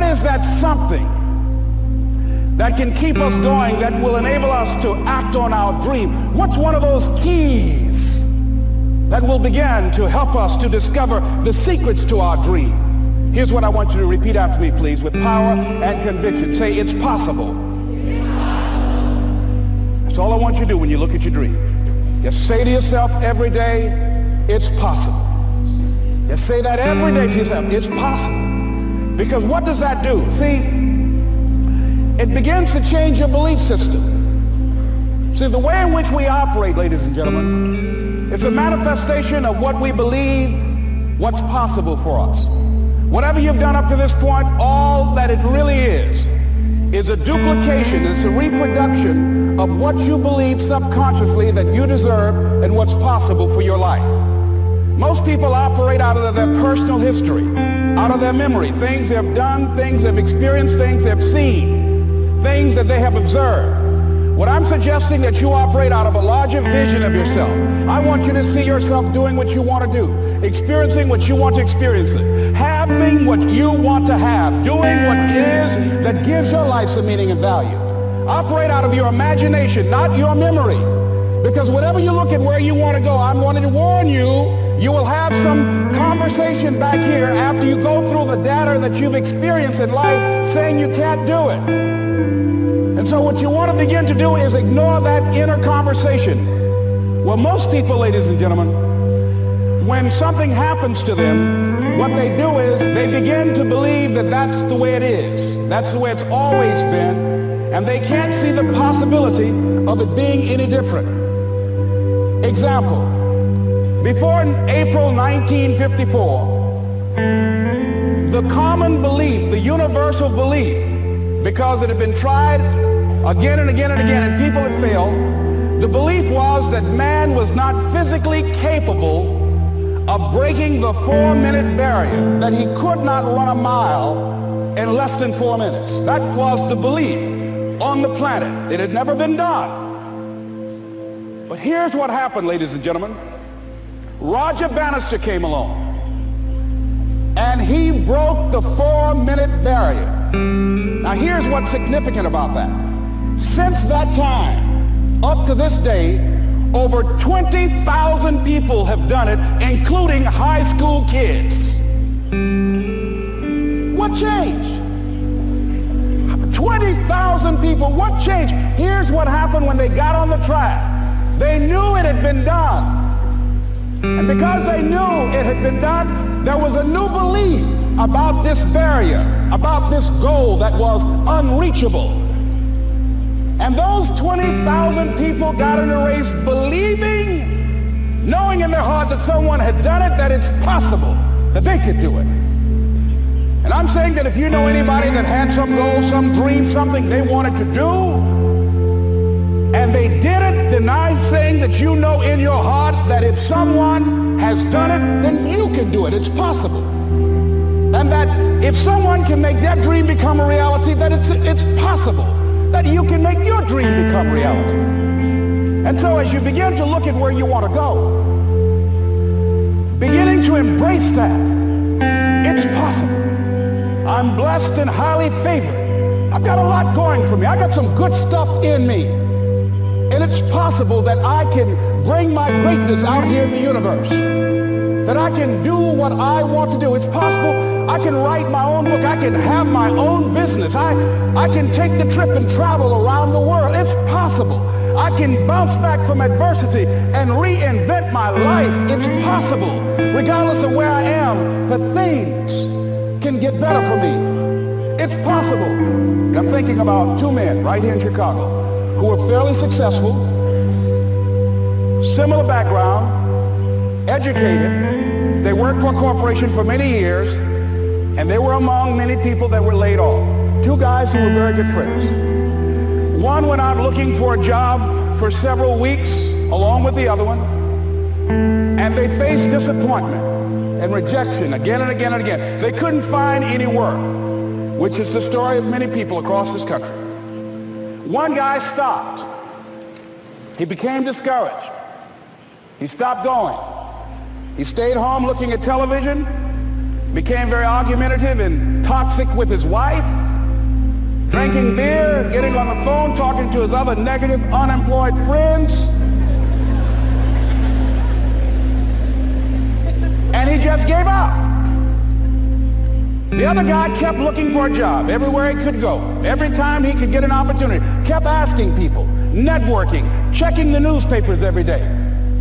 is that something that can keep us going, that will enable us to act on our dream? What's one of those keys that will begin to help us to discover the secrets to our dream? Here's what I want you to repeat after me, please, with power and conviction. Say, it's possible. That's all I want you to do when you look at your dream. Just say to yourself every day, it's possible. Just say that every day to yourself, it's possible. Because what does that do? See, it begins to change your belief system. See, the way in which we operate, ladies and gentlemen, it's a manifestation of what we believe, what's possible for us. Whatever you've done up to this point, all that it really is a duplication, it's a reproduction of what you believe subconsciously that you deserve and what's possible for your life. Most people operate out of their personal history, out of their memory, things they've done, things they've experienced, things they've seen, things that they have observed. What I'm suggesting that you operate out of a larger vision of yourself. I want you to see yourself doing what you want to do, experiencing what you want to experience, having what you want to have, doing what it is that gives your life some meaning and value. Operate out of your imagination, not your memory. Because whatever you look at where you want to go, I'm wanting to warn you, you will have some conversation back here after you go through the data that you've experienced in life saying you can't do it. And so what you want to begin to do is ignore that inner conversation. Well, most people, ladies and gentlemen, when something happens to them, what they do is they begin to believe that that's the way it is. That's the way it's always been. And they can't see the possibility of it being any different. Example, before April 1954, the common belief, the universal belief, because it had been tried again and again and again and people had failed, the belief was that man was not physically capable of breaking the 4-minute barrier, that he could not run a mile in less than 4 minutes. That was the belief on the planet. It had never been done. But here's what happened, ladies and gentlemen. Roger Bannister came along, and he broke the 4-minute barrier. Now here's what's significant about that. Since that time, up to this day, over 20,000 people have done it, including high school kids. What changed? 20,000 people, what changed? Here's what happened when they got on the track. They knew it had been done. And because they knew it had been done, there was a new belief about this barrier, about this goal that was unreachable. And those 20,000 people got in a race believing, knowing in their heart that someone had done it, that it's possible, that they could do it. And I'm saying that if you know anybody that had some goal, some dream, something they wanted to do, and they did it, then I'm saying that you know in your heart that if someone has done it, then you can do it. It's possible. And that if someone can make their dream become a reality, that it's possible that you can make your dream become reality. And so as you begin to look at where you want to go, beginning to embrace that, it's possible. I'm blessed and highly favored. I've got a lot going for me. I got some good stuff in me. And it's possible that I can bring my greatness out here in the universe. That I can do what I want to do. It's possible I can write my own book. I can have my own business. I can take the trip and travel around the world. It's possible. I can bounce back from adversity and reinvent my life. It's possible. Regardless of where I am, that things can get better for me. It's possible. I'm thinking about two men right here in Chicago who are fairly successful, similar background, educated. They worked for a corporation for many years, and they were among many people that were laid off. Two guys who were very good friends. One went out looking for a job for several weeks along with the other one, and they faced disappointment and rejection again and again and again. They couldn't find any work, which is the story of many people across this country. One guy stopped. He became discouraged. He stopped going. He stayed home looking at television, became very argumentative and toxic with his wife, drinking beer, getting on the phone, talking to his other negative, unemployed friends. And he just gave up. The other guy kept looking for a job everywhere he could go. Every time he could get an opportunity, kept asking people, networking, checking the newspapers every day,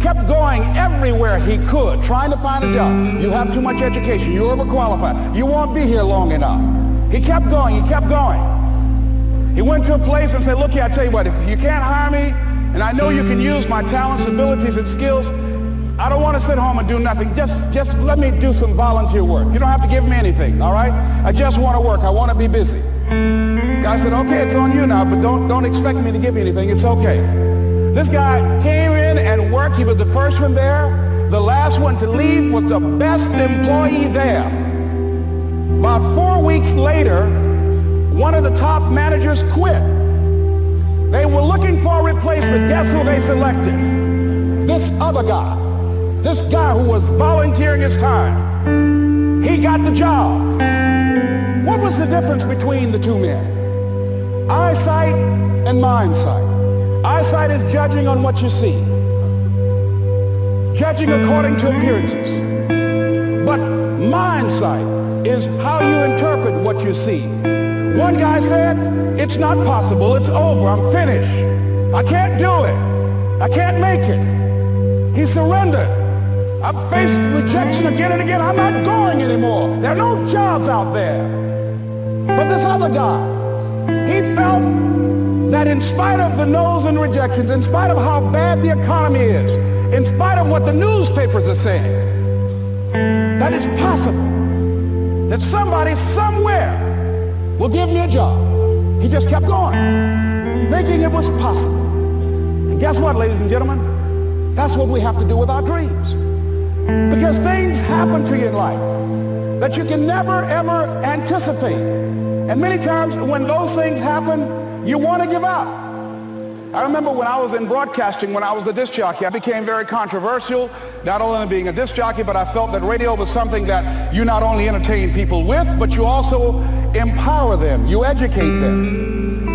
kept going everywhere he could, trying to find a job. You have too much education. You're overqualified. You won't be here long enough. He kept going. He kept going. He went to a place and said, look here, I tell you what, if you can't hire me, and I know you can use my talents, abilities, and skills, I don't want to sit home and do nothing. Just let me do some volunteer work. You don't have to give me anything, all right? I just want to work. I want to be busy. Guy said, okay, it's on you now, but don't expect me to give you anything. It's okay. This guy came in and worked. He was the first one there. The last one to leave was the best employee there. About 4 weeks later, one of the top managers quit. They were looking for a replacement. Guess who they selected? This other guy. This guy who was volunteering his time. He got the job. What was the difference between the two men? Eyesight and mindsight. Eyesight is judging on what you see, judging according to appearances. But mindsight is how you interpret what you see. One guy said, it's not possible, it's over, I'm finished. I can't do it. I can't make it. He surrendered. I've faced rejection again and again. I'm not going anymore. There are no jobs out there. But this other guy, he felt that in spite of the no's and rejections, in spite of how bad the economy is, in spite of what the newspapers are saying, that it's possible that somebody somewhere will give me a job. He just kept going, thinking it was possible. And guess what, ladies and gentlemen? That's what we have to do with our dreams. Because things happen to you in life that you can never, ever anticipate. And many times when those things happen, you want to give up. I remember when I was in broadcasting, when I was a disc jockey, I became very controversial, not only being a disc jockey, but I felt that radio was something that you not only entertain people with, but you also empower them, you educate them.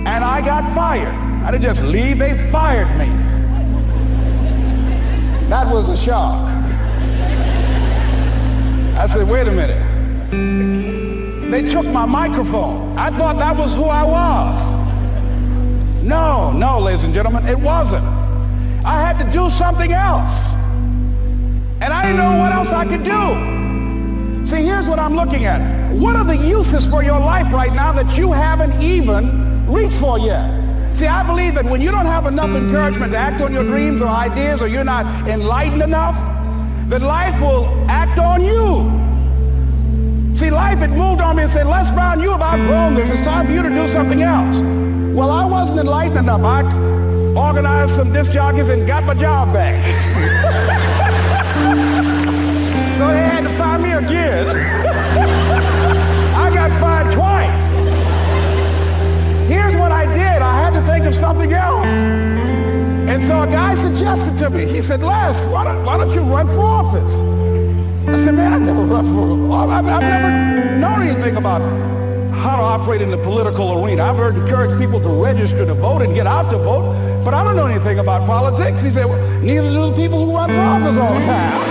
And I got fired. I didn't just leave, they fired me. That was a shock. I said, wait a minute. They took my microphone. I thought that was who I was. No, ladies and gentlemen, it wasn't. I had to do something else. And I didn't know what else I could do. See, here's what I'm looking at. What are the uses for your life right now that you haven't even reached for yet? See, I believe that when you don't have enough encouragement to act on your dreams or ideas, or you're not enlightened enough, that life will act on you. See, life had moved on me and said, Les Brown, you have outgrown this. It's time for you to do something else. Well, I wasn't enlightened enough. I organized some disc jockeys and got my job back. So they had to fire me again. I got fired twice. Here's what I did. I had to think of something else. And so a guy suggested to me, he said, Les, why don't you run for office? I said, man, I've never run for office. I've never known anything about how to operate in the political arena. I've heard encourage people to register to vote and get out to vote, but I don't know anything about politics. He said, well, neither do the people who run for office all the time.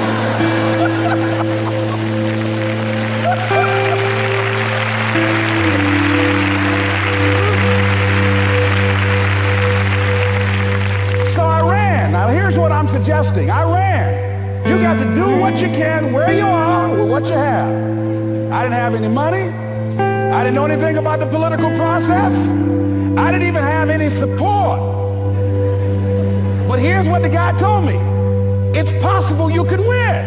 So I ran. Now here's what I'm suggesting. I ran. You got to do what you can where you are with what you have. I didn't have any money. I didn't know anything about the political process. I didn't even have any support. But here's what the guy told me. It's possible you could win.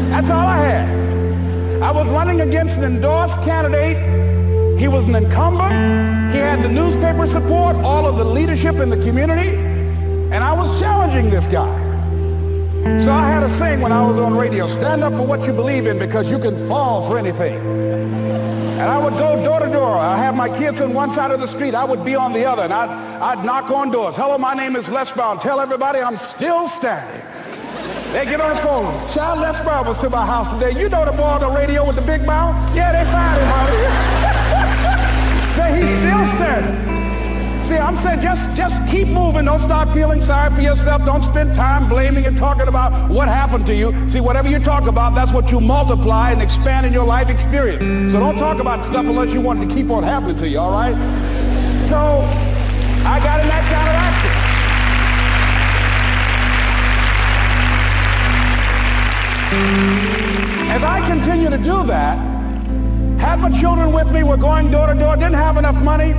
That's all I had. I was running against an endorsed candidate. He was an incumbent. He had the newspaper support, all of the leadership in the community, and I was challenging this guy. So I had a saying when I was on radio, stand up for what you believe in because you can fall for anything. And I would go door to door. I have my kids on one side of the street. I would be on the other, and I'd knock on doors. Hello, my name is Les Brown. Tell everybody I'm still standing. They get on the phone. Child, Les Brown was to my house today. You know the boy on the radio with the big mouth? Yeah, they found him, honey. Say he's still standing. See, I'm saying just keep moving. Don't start feeling sorry for yourself. Don't spend time blaming and talking about what happened to you. See, whatever you talk about, that's what you multiply and expand in your life experience. So don't talk about stuff unless you want it to keep on happening to you, all right? So I got in that kind of action. As I continue to do that, had my children with me, we're going door to door, didn't have enough money.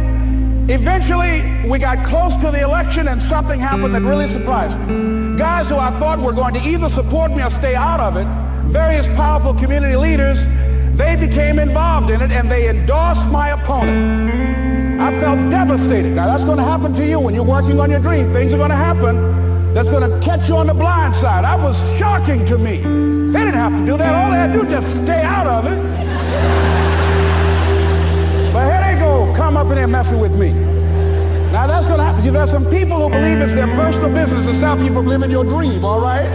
Eventually, we got close to the election and something happened that really surprised me. Guys who I thought were going to either support me or stay out of it, various powerful community leaders, they became involved in it and they endorsed my opponent. I felt devastated. Now that's going to happen to you when you're working on your dream. Things are going to happen that's going to catch you on the blind side. That was shocking to me. They didn't have to do that. All they had to do was just stay out of it. But here they go, come up in there messing with me. Now that's going to happen. There's some people who believe it's their personal business to stop you from living your dream, all right?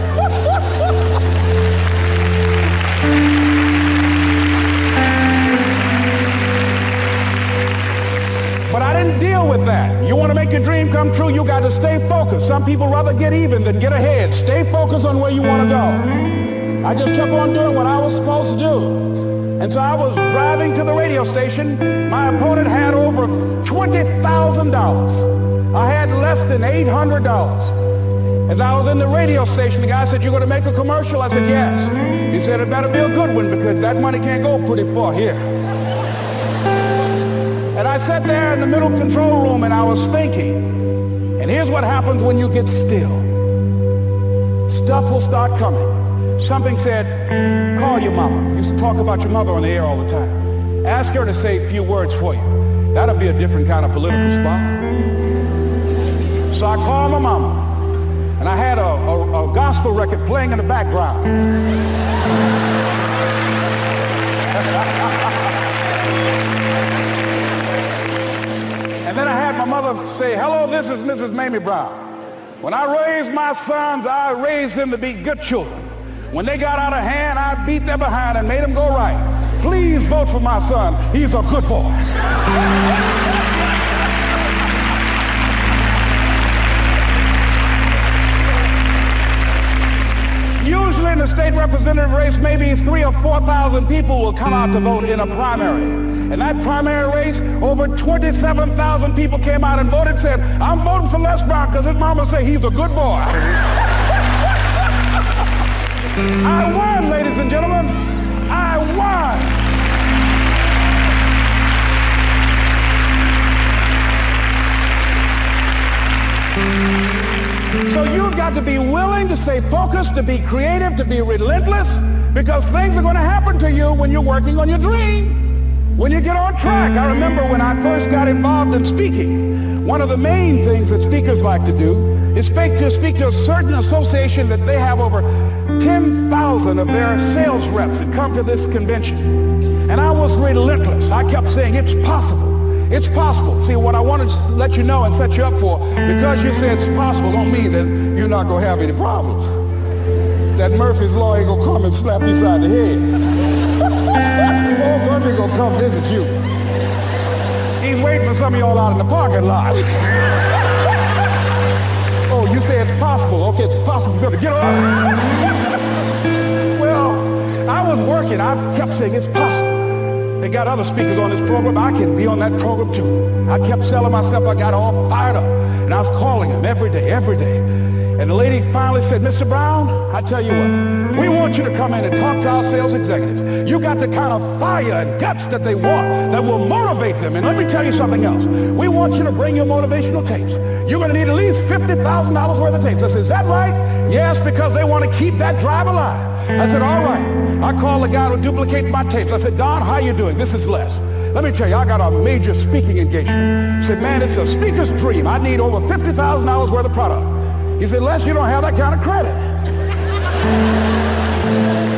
But I didn't deal with that. You want to make your dream come true, you got to stay focused. Some people rather get even than get ahead. Stay focused on where you want to go. I just kept on doing what I was supposed to do. And so I was driving to the radio station. My opponent had over $20,000. I had less than $800. As I was in the radio station, the guy said, "You're going to make a commercial?" I said, "Yes." He said, "It better be a good one because that money can't go pretty far here." And I sat there in the middle control room and I was thinking, and here's what happens when you get still. Stuff will start coming. Something said, "Call your mama." You used to talk about your mother on the air all the time. Ask her to say a few words for you. That'll be a different kind of political spot. So I called my mama, and I had a gospel record playing in the background. And then I had my mother say, "Hello, this is Mrs. Mamie Brown. When I raised my sons, I raised them to be good children. When they got out of hand, I beat them behind and made them go right. Please vote for my son. He's a good boy." Usually in the state representative race, maybe 3,000 or 4,000 people will come out to vote in a primary. In that primary race, over 27,000 people came out and voted and said, "I'm voting for Les Brown because his mama say he's a good boy." I won, ladies and gentlemen. I won. So you've got to be willing to stay focused, to be creative, to be relentless, because things are going to happen to you when you're working on your dream. When you get on track. I remember when I first got involved in speaking, one of the main things that speakers like to do is speak to a certain association that they have over 10,000 of their sales reps that come to this convention. And I was relentless. I kept saying, "It's possible. It's possible." See, what I want to let you know and set you up for, because you say it's possible don't mean that you're not going to have any problems. That Murphy's Law ain't going to come and slap you side the head. Oh, Murphy going to come visit you. He's waiting for some of y'all out in the parking lot. Oh, you say it's possible. Okay, it's possible. You're going to get up. Well, I was working. I kept saying it's possible. They got other speakers on this program. I can be on that program too. I kept selling myself. I got all fired up. And I was calling them every day. And the lady finally said, "Mr. Brown, I tell you what, we want you to come in and talk to our sales executives. You got the kind of fire and guts that they want that will motivate them. And let me tell you something else. We want you to bring your motivational tapes. You're going to need at least $50,000 worth of tapes." I said, "Is that right?" "Yes, because they want to keep that drive alive." I said, "All right." I called the guy who duplicated my tapes. I said, "Don, how you doing? This is Les. Let me tell you, I got a major speaking engagement." He said, "Man, it's a speaker's dream. I need over $50,000 worth of product." He said, "Les, you don't have that kind of credit."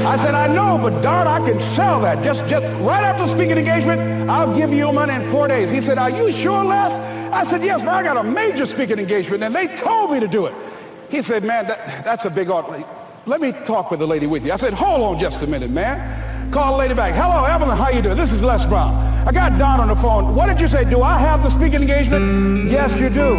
I said, "I know, but Don, I can sell that. Just right after speaking engagement, I'll give you your money in 4 days." He said, "Are you sure, Les?" I said, "Yes, but I got a major speaking engagement, and they told me to do it." He said, "Man, that's a big order." let me talk with the lady with you. I said, hold on just a minute, man. Call the lady back. Hello, Evelyn, how you doing? This is Les Brown. I got Don on the phone. What did you say? Do I have the speaking engagement? Yes, you do.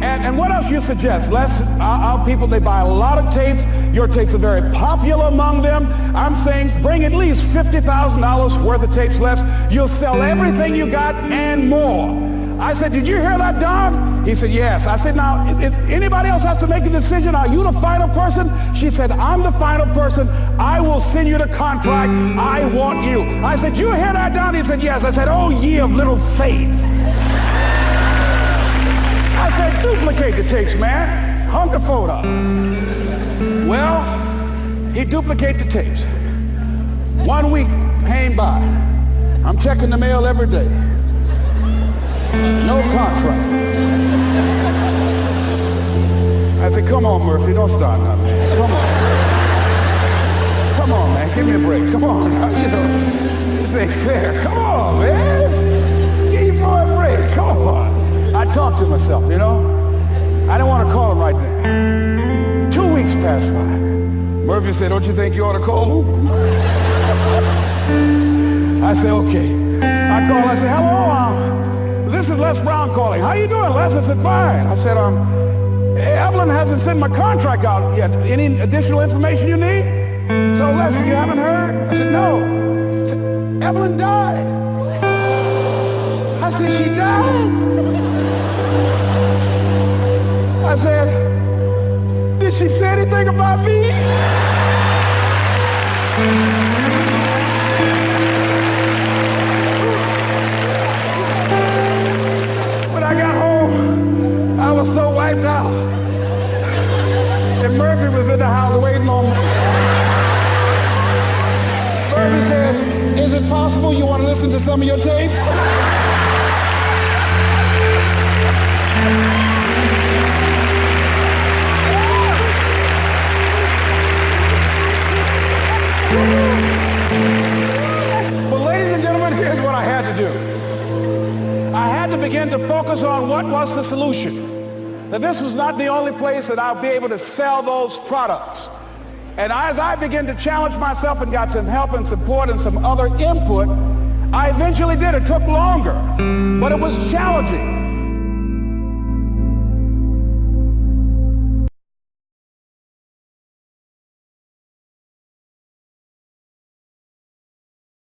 And what else you suggest? Les, our people, they buy a lot of tapes. Your tapes are very popular among them. I'm saying bring at least $50,000 worth of tapes, Les. You'll sell everything you got and more. I said, did you hear that, Don? He said, yes. I said, now, if anybody else has to make a decision, are you the final person? She said, I'm the final person. I will send you the contract. I want you. I said, you hear that, Don? He said, yes. I said, oh, ye of little faith. I said, duplicate the tapes, man. Hung the phone up. Well, he duplicated the tapes. 1 week came by. I'm checking the mail every day. No contract. I said, come on, Murphy, don't start nothing, man. Come on. Come on, man, give me a break. Come on now, you know. This ain't fair. Come on, man. Give your boy a break. Come on. I talked to myself, you know. I didn't want to call him right then. 2 weeks passed by. Murphy said, don't you think you ought to call him? I said, okay. I called, I said, hello, this is Les Brown calling. How you doing, Les? I said, fine. I said, Evelyn hasn't sent my contract out yet. Any additional information you need? So, Les, you haven't heard? I said, no. I said, Evelyn died. I said, she died? I said, did she say anything about me? I got home, I was so wiped out. And Murphy was in the house waiting on me. Murphy said, is it possible you want to listen to some of your tapes? Well, ladies and gentlemen, here's what I had to do. I had to begin to focus on what was the solution. That this was not the only place that I'll be able to sell those products. And as I began to challenge myself and got some help and support and some other input, I eventually did. It took longer, but it was challenging.